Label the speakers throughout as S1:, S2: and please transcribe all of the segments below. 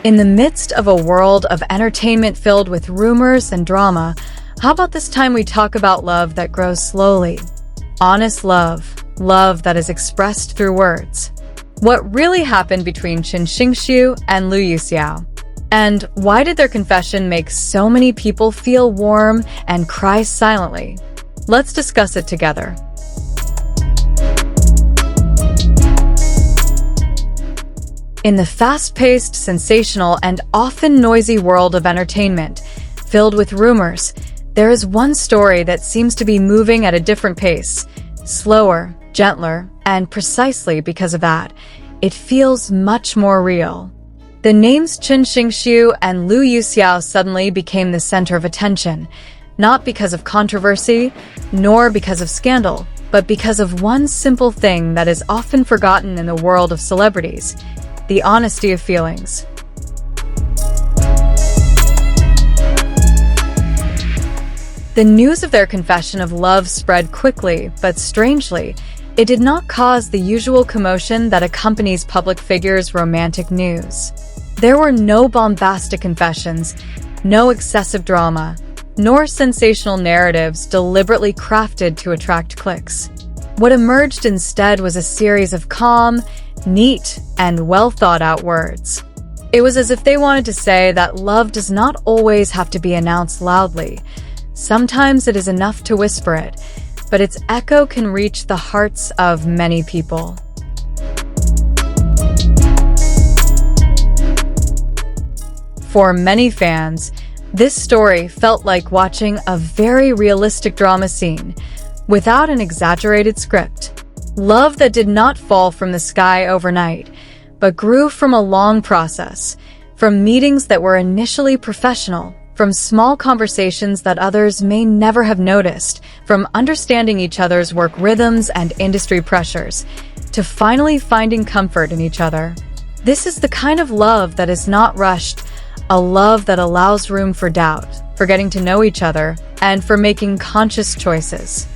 S1: In the midst of a world of entertainment filled with rumors and drama, how about this time we talk about love that grows slowly? Honest love, love that is expressed through words. What really happened between Chen Xingxu and Yuxiao? And why did their confession make so many people feel warm and cry silently? Let's discuss it together. In the fast-paced, sensational, and often noisy world of entertainment, filled with rumors, there is one story that seems to be moving at a different pace, slower, gentler, and precisely because of that, it feels much more real. The names Chen Xingxu and Yuxiao suddenly became the center of attention, not because of controversy, nor because of scandal, but because of one simple thing that is often forgotten in the world of celebrities: the honesty of feelings. The news of their confession of love spread quickly, but strangely, it did not cause the usual commotion that accompanies public figures' romantic news. There were no bombastic confessions, no excessive drama, nor sensational narratives deliberately crafted to attract clicks. What emerged instead was a series of calm, neat, and well-thought-out words. It was as if they wanted to say that love does not always have to be announced loudly. Sometimes it is enough to whisper it, but its echo can reach the hearts of many people. For many fans, this story felt like watching a very realistic drama scene, without an exaggerated script. Love that did not fall from the sky overnight, but grew from a long process, from meetings that were initially professional, from small conversations that others may never have noticed, from understanding each other's work rhythms and industry pressures, to finally finding comfort in each other. This is the kind of love that is not rushed, a love that allows room for doubt, for getting to know each other, and for making conscious choices.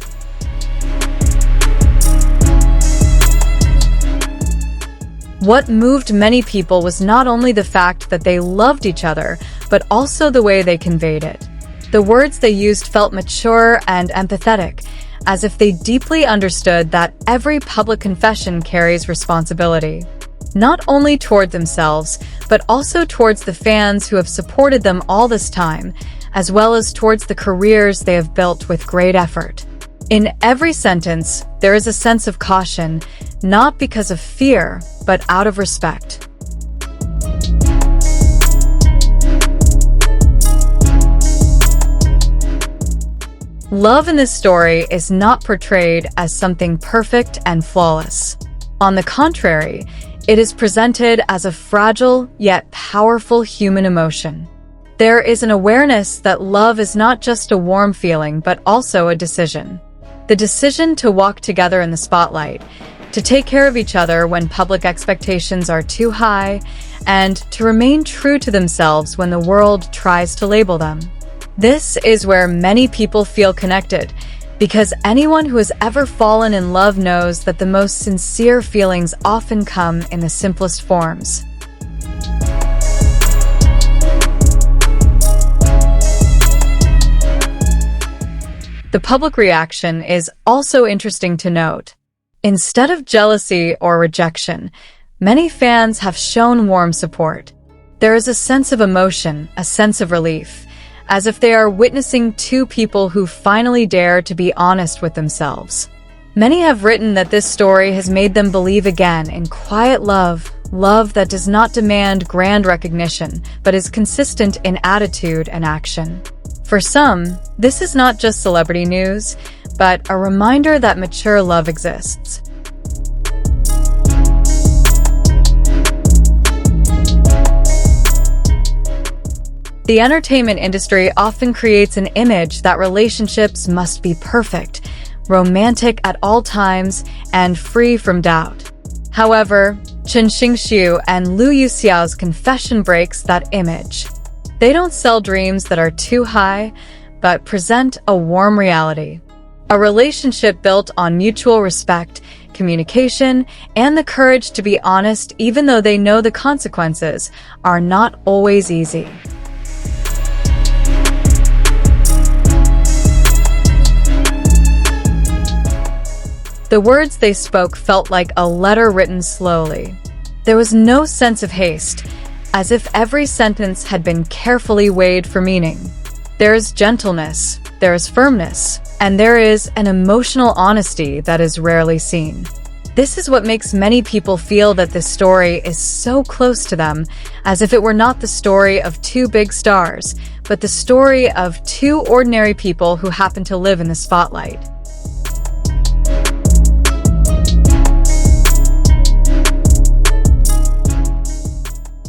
S1: What moved many people was not only the fact that they loved each other, but also the way they conveyed it. The words they used felt mature and empathetic, as if they deeply understood that every public confession carries responsibility. Not only toward themselves, but also towards the fans who have supported them all this time, as well as towards the careers they have built with great effort. In every sentence, there is a sense of caution, not because of fear, but out of respect. Love in this story is not portrayed as something perfect and flawless. On the contrary, it is presented as a fragile yet powerful human emotion. There is an awareness that love is not just a warm feeling, but also a decision. The decision to walk together in the spotlight, to take care of each other when public expectations are too high, and to remain true to themselves when the world tries to label them. This is where many people feel connected, because anyone who has ever fallen in love knows that the most sincere feelings often come in the simplest forms. The public reaction is also interesting to note. Instead of jealousy or rejection, many fans have shown warm support. There is a sense of emotion, a sense of relief, as if they are witnessing two people who finally dare to be honest with themselves. Many have written that this story has made them believe again in quiet love, love that does not demand grand recognition, but is consistent in attitude and action. For some, this is not just celebrity news, but a reminder that mature love exists. The entertainment industry often creates an image that relationships must be perfect, romantic at all times, and free from doubt. However, Chen Xingxu and Yuxiao's confession breaks that image. They don't sell dreams that are too high, but present a warm reality. A relationship built on mutual respect, communication, and the courage to be honest even though they know the consequences are not always easy. The words they spoke felt like a letter written slowly. There was no sense of haste, as if every sentence had been carefully weighed for meaning. There is gentleness, there is firmness, and there is an emotional honesty that is rarely seen. This is what makes many people feel that this story is so close to them, as if it were not the story of two big stars, but the story of two ordinary people who happen to live in the spotlight.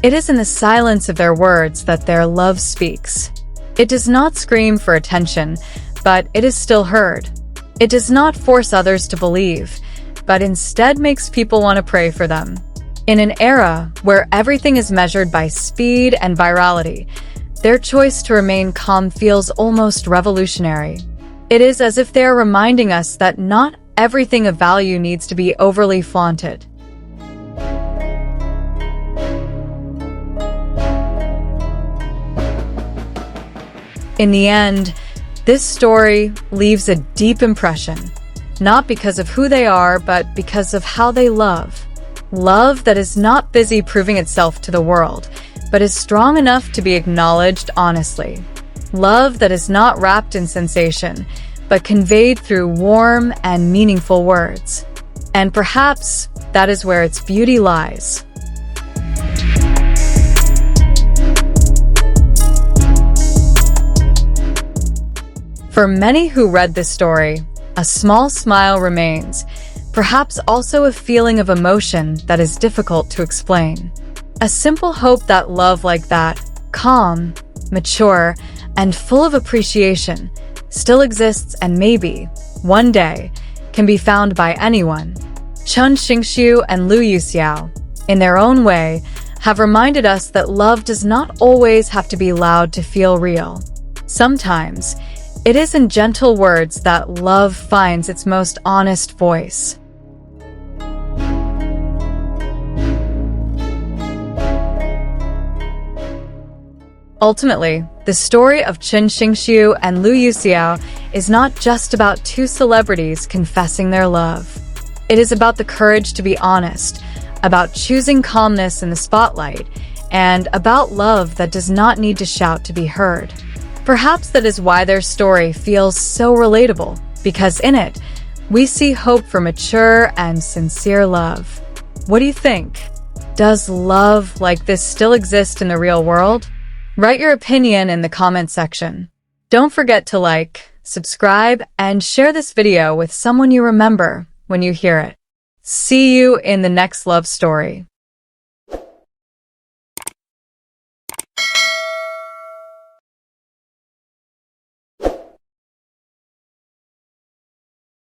S1: It is in the silence of their words that their love speaks. It does not scream for attention, but it is still heard. It does not force others to believe, but instead makes people want to pray for them. In an era where everything is measured by speed and virality, their choice to remain calm feels almost revolutionary. It is as if they are reminding us that not everything of value needs to be overly flaunted. In the end, this story leaves a deep impression, not because of who they are, but because of how they love. Love that is not busy proving itself to the world, but is strong enough to be acknowledged honestly. Love that is not wrapped in sensation, but conveyed through warm and meaningful words. And perhaps that is where its beauty lies. For many who read this story, a small smile remains, perhaps also a feeling of emotion that is difficult to explain. A simple hope that love like that, calm, mature, and full of appreciation, still exists and maybe, one day, can be found by anyone. Chen Xingxu and Yuxiao, in their own way, have reminded us that love does not always have to be loud to feel real. Sometimes, it is in gentle words that love finds its most honest voice. Ultimately, the story of Chen Xingxu and Yuxiao is not just about two celebrities confessing their love. It is about the courage to be honest, about choosing calmness in the spotlight, and about love that does not need to shout to be heard. Perhaps that is why their story feels so relatable, because in it, we see hope for mature and sincere love. What do you think? Does love like this still exist in the real world? Write your opinion in the comment section. Don't forget to like, subscribe, and share this video with someone you remember when you hear it. See you in the next love story.